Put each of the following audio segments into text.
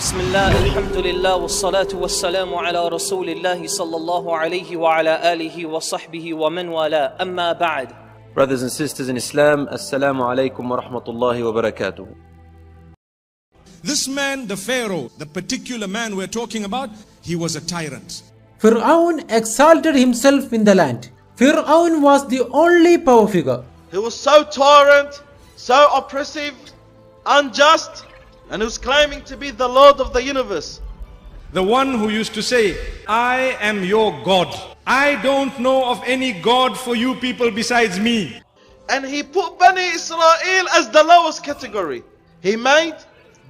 Bismillah, alhamdulillah, wassalatu wassalamu ala rasulillahi sallallahu alayhi wa ala alihi wa sahbihi wa man wala, amma ba'd. Brothers and sisters in Islam, Assalamualaikum wa rahmatullahi wa barakatuh. This man, the Pharaoh, the particular man we're talking about, he was a tyrant. Fir'aun exalted himself in the land. Fir'aun was the only power figure. He was so tyrant, so oppressive, unjust, and he was claiming to be the Lord of the universe. The one who used to say, I am your God. I don't know of any God for you people besides me. And he put Banu Israel as the lowest category. He made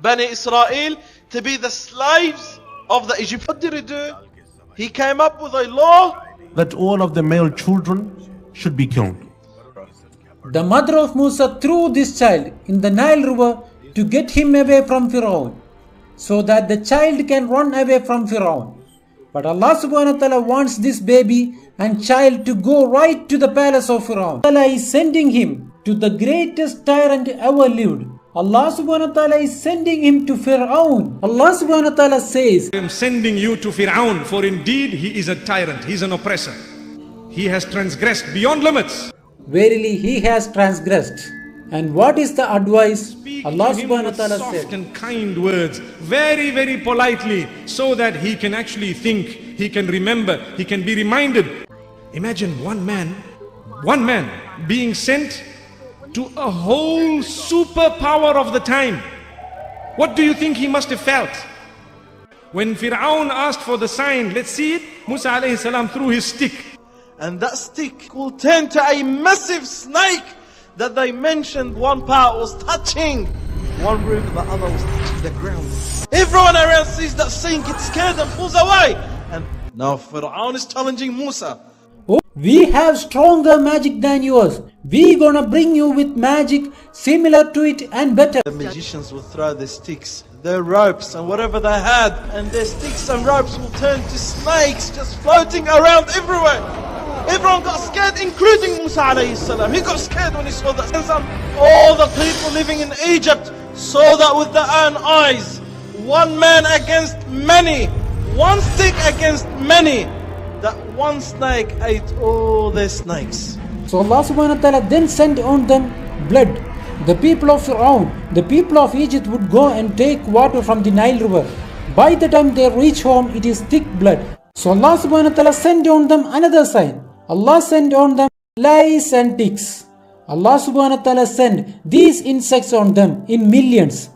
Banu Israel to be the slaves of the Egyptians. What did he do? He came up with a law that all of the male children should be killed. The mother of Musa threw this child in the Nile River to get him away from Fir'aun, so that the child can run away from Fir'aun. But Allah SWT wants this baby and child to go right to the palace of Fir'aun. Allah is sending him to the greatest tyrant ever lived. Allah SWT is sending him to Fir'aun. Allah SWT says, I am sending you to Fir'aun, for indeed he is a tyrant, he is an oppressor. He has transgressed beyond limits. Verily he has transgressed. And what is the advice? Allah SWT soft said, and kind words, very, very politely, so that he can actually think, he can remember, he can be reminded. Imagine one man being sent to a whole superpower of the time. What do you think he must have felt? When Fir'aun asked for the sign, let's see it, Musa alayhi salam threw his stick. and that stick will turn to a massive snake that they mentioned one part was touching one roof, the other was touching the ground. Everyone around sees that scene, gets scared and pulls away. And now Fir'aun is challenging Musa. oh, we have stronger magic than yours. We gonna bring you with magic similar to it and better. The magicians will throw their sticks, their ropes and whatever they had, and their sticks and ropes will turn to snakes just floating around everywhere. Everyone got scared, including Musa alayhi salam. He got scared when he saw that. All the people living in Egypt saw that with their own eyes. One man against many, one stick against many. That one snake ate all their snakes. So Allah SWT then sent on them blood. The people of Fir'aun, the people of Egypt would go and take water from the Nile River. By the time they reach home, it is thick blood. So Allah SWT sent on them another sign. Allah sent on them lice and ticks. Allah SWT sent these insects on them in millions.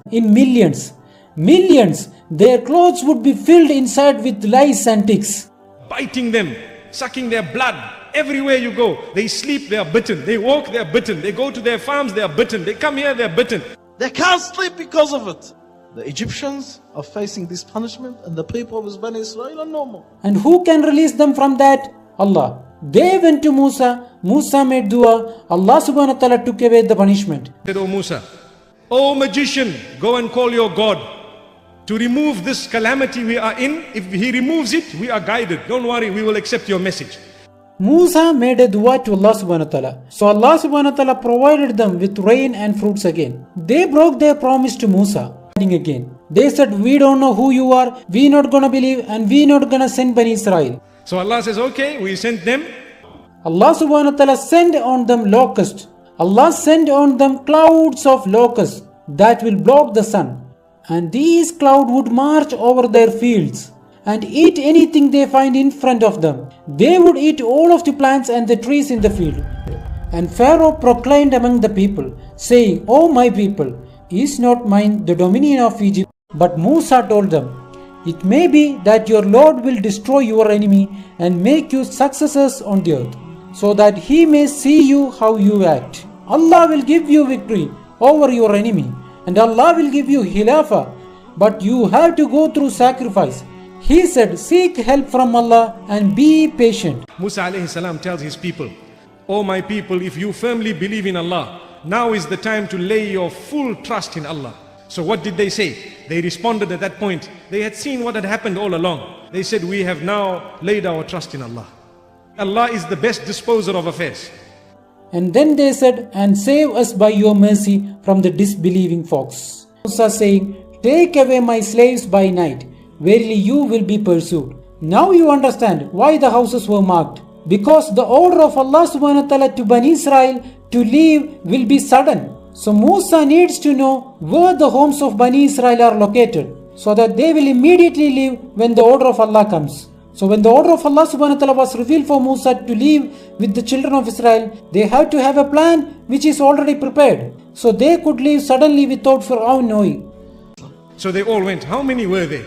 Their clothes would be filled inside with lice and ticks. Biting them, sucking their blood. Everywhere you go, they sleep, they are bitten. They walk, they are bitten. They go to their farms, they are bitten. They come here, they are bitten. They can't sleep because of it. The Egyptians are facing this punishment, and the people of Banu Israel are normal. And who can release them from that? Allah. They went to Musa. Musa made dua. Allah SWT took away the punishment. Said, O Musa, O magician, go and call your God to remove this calamity we are in. If he removes it, we are guided. Don't worry, we will accept your message. Musa made a dua to Allah SWT. So Allah SWT provided them with rain and fruits again. They broke their promise to Musa again. They said, we don't know who you are, we not gonna believe, and we not gonna send Bani Israel. So Allah says, okay, we sent them. Allah SWT sent on them locusts. Allah sent on them clouds of locusts that will block the sun. And these clouds would march over their fields and eat anything they find in front of them. They would eat all of the plants and the trees in the field. And Pharaoh proclaimed among the people, saying, O my people, is not mine the dominion of Egypt? But Musa told them, it may be that your Lord will destroy your enemy and make you successors on the earth, so that he may see you how you act. Allah will give you victory over your enemy, and Allah will give you Khilafah, but you have to go through sacrifice. He said, seek help from Allah and be patient. Musa alayhi salam tells his people, O my people, if you firmly believe in Allah, now is the time to lay your full trust in Allah. So what did they say? They responded at that point. They had seen what had happened all along. They said, we have now laid our trust in Allah. Allah is the best disposer of affairs. And then they said, and save us by your mercy from the disbelieving folks. Musa saying, take away my slaves by night. Verily you will be pursued. Now you understand why the houses were marked. Because the order of Allah SWT to Banu Israel to leave will be sudden. So Musa needs to know where the homes of Banu Israel are located, so that they will immediately leave when the order of Allah comes. So when the order of Allah SWT was revealed for Musa to leave with the children of Israel, they have to have a plan which is already prepared. So they could leave suddenly without Fir'aun knowing. So they all went. How many were they?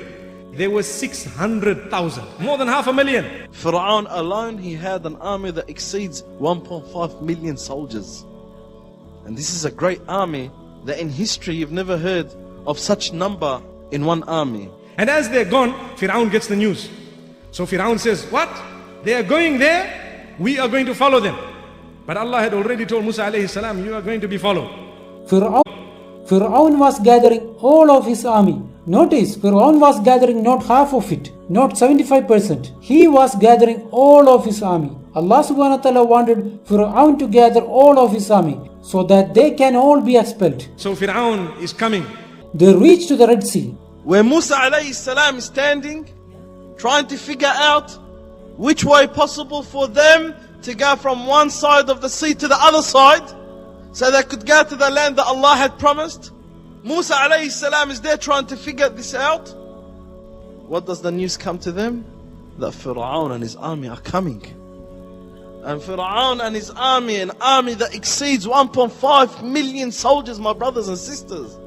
There were 600,000, more than 500,000. Fir'aun alone, he had an army that exceeds 1.5 million soldiers. And this is a great army that in history you've never heard of such number in one army. And as they're gone, Fir'aun gets the news. So Fir'aun says, what? They are going there, we are going to follow them. But Allah had already told Musa alayhi salam, you are going to be followed. Fir'aun was gathering all of his army. Notice, Fir'aun was gathering not half of it, not 75%. He was gathering all of his army. Allah SWT wanted Fir'aun to gather all of his army so that they can all be expelled. So Fir'aun is coming. They reached to the Red Sea. Where Musa alayhi salam is standing, trying to figure out which way possible for them to go from one side of the sea to the other side, so they could go to the land that Allah had promised. Musa alayhi salam is there trying to figure this out. What does the news come to them? That Fir'aun and his army are coming. And Fir'aun and his army, an army that exceeds 1.5 million soldiers, my brothers and sisters.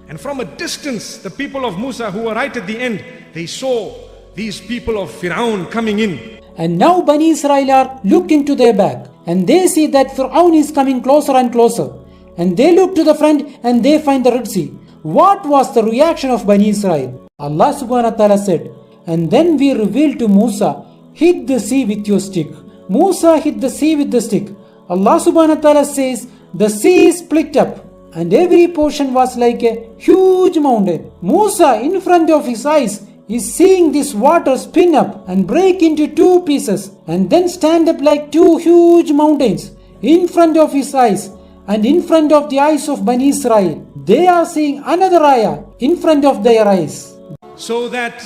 And from a distance, the people of Musa who were right at the end, they saw these people of Fir'aun coming in. And now Banu Israel are looking to their back, and they see that Fir'aun is coming closer and closer. And they look to the front and they find the Red Sea. What was the reaction of Banu Israel? Allah SWT said, and then we revealed to Musa, hit the sea with your stick. Musa hit the sea with the stick. Allah SWT says, the sea split up, and every portion was like a huge mountain. Musa, in front of his eyes, is seeing this water spin up and break into two pieces and then stand up like two huge mountains in front of his eyes and in front of the eyes of Banu Israel. They are seeing another ayah in front of their eyes. So that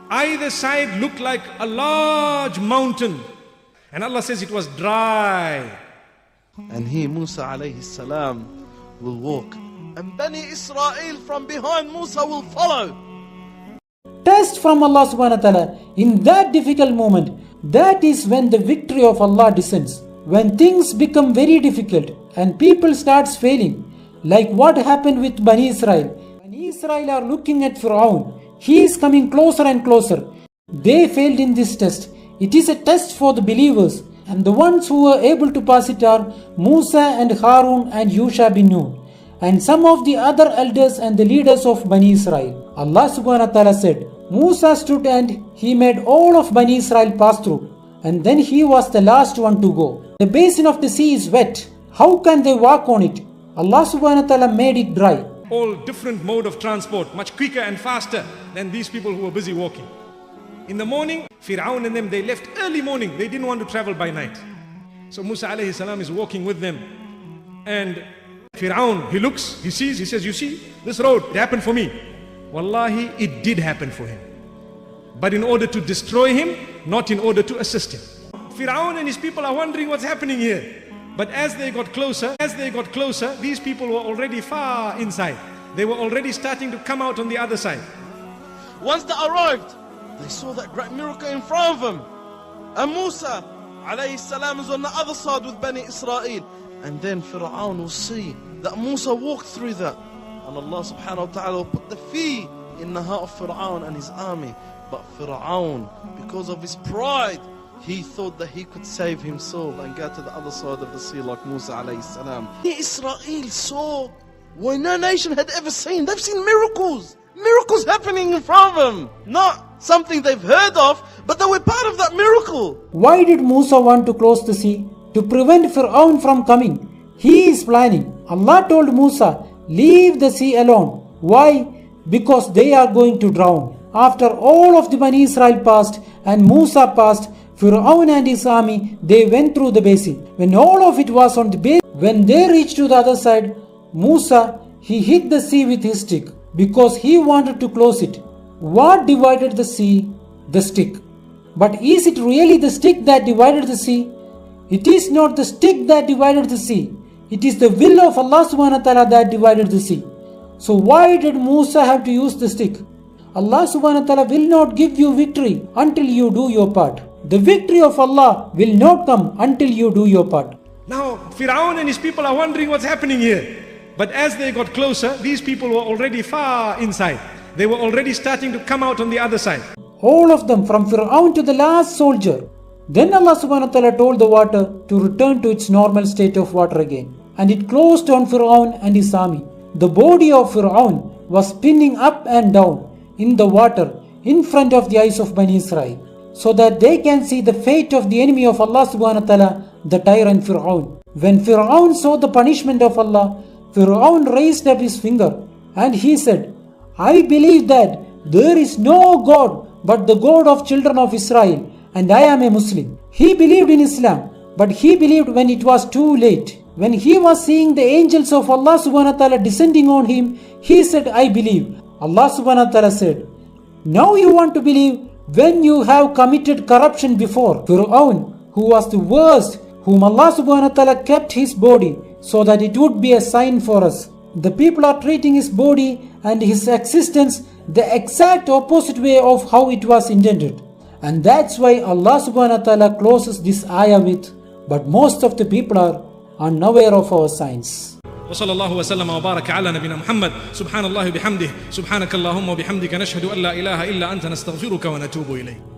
either side looked like a large mountain. And Allah says it was dry. And he, Musa alayhi salam, will walk. And Banu Israel from behind Musa will follow. Test from Allah SWT in that difficult moment. That is when the victory of Allah descends. When things become very difficult and people start failing, like what happened with Banu Israel. Banu Israel are looking at Fir'aun. He is coming closer and closer. They failed in this test. It is a test for the believers, and the ones who were able to pass it are Musa and Harun and Yusha bin Nun, and some of the other elders and the leaders of Banu Israel. Allah SWT said, Musa stood and he made all of Banu Israel pass through, and then he was the last one to go. The basin of the sea is wet. How can they walk on it? Allah SWT made it dry. All different mode of transport, much quicker and faster than these people who were busy walking. In the morning, Fir'aun and them, they left early morning. They didn't want to travel by night. So Musa alayhi salam is walking with them. And Fir'aun, he looks, he sees, he says, you see, this road, it happened for me. Wallahi, it did happen for him. But in order to destroy him, not in order to assist him. Fir'aun and his people are wondering what's happening here. But as they got closer, these people were already far inside. They were already starting to come out on the other side. Once they arrived, they saw that great miracle in front of them. And Musa alayhi salam is on the other side with Banu Israel. And then Fir'aun will see that Musa walked through that. And Allah subhanahu wa ta'ala will put the fear in the heart of Fir'aun and his army. But Fir'aun, because of his pride, he thought that he could save himself and go to the other side of the sea like Musa alayhi salam. Israel saw what no nation had ever seen. They've seen miracles. Miracles happening in front of them. Not something they've heard of, but they were part of that miracle. Why did Musa want to close the sea? To prevent Fir'aun from coming. He is planning. Allah told Musa, leave the sea alone. Why? Because they are going to drown. After all of the Banu Israel passed and Musa passed, Fir'aun and his army, they went through the basin. When all of it was on the basin, when they reached to the other side, Musa, he hit the sea with his stick. because he wanted to close it. What divided the sea? The stick. But is it really the stick that divided the sea? It is not the stick that divided the sea. It is the will of Allah SWT that divided the sea. So why did Musa have to use the stick? Allah SWT will not give you victory until you do your part. The victory of Allah will not come until you do your part. Now, Fir'aun and his people are wondering what's happening here. But as they got closer, these people were already far inside. They were already starting to come out on the other side. All of them, from Fir'aun to the last soldier. Then Allah SWT told the water to return to its normal state of water again. And it closed on Fir'aun and his army. The body of Fir'aun was spinning up and down in the water in front of the eyes of Banu Israel, so that they can see the fate of the enemy of Allah SWT, the tyrant Fir'aun. When Fir'aun saw the punishment of Allah, Fir'aun raised up his finger and he said, I believe that there is no God but the God of children of Israel, and I am a Muslim. He believed in Islam, but he believed when it was too late. When he was seeing the angels of Allah SWT descending on him, he said, I believe. Allah SWT said, now you want to believe when you have committed corruption before. Fir'aun, who was the worst, whom Allah SWT kept his body so that it would be a sign for us. The people are treating his body and his existence the exact opposite way of how it was intended. And that's why Allah SWT closes this ayah with, but most of the people are unaware of our signs. وصلى الله وسلم وبارك على نبينا محمد سبحان الله بحمده سبحانك اللهم وبحمدك نشهد أن لا إله إلا أنت نستغفرك ونتوب إليك.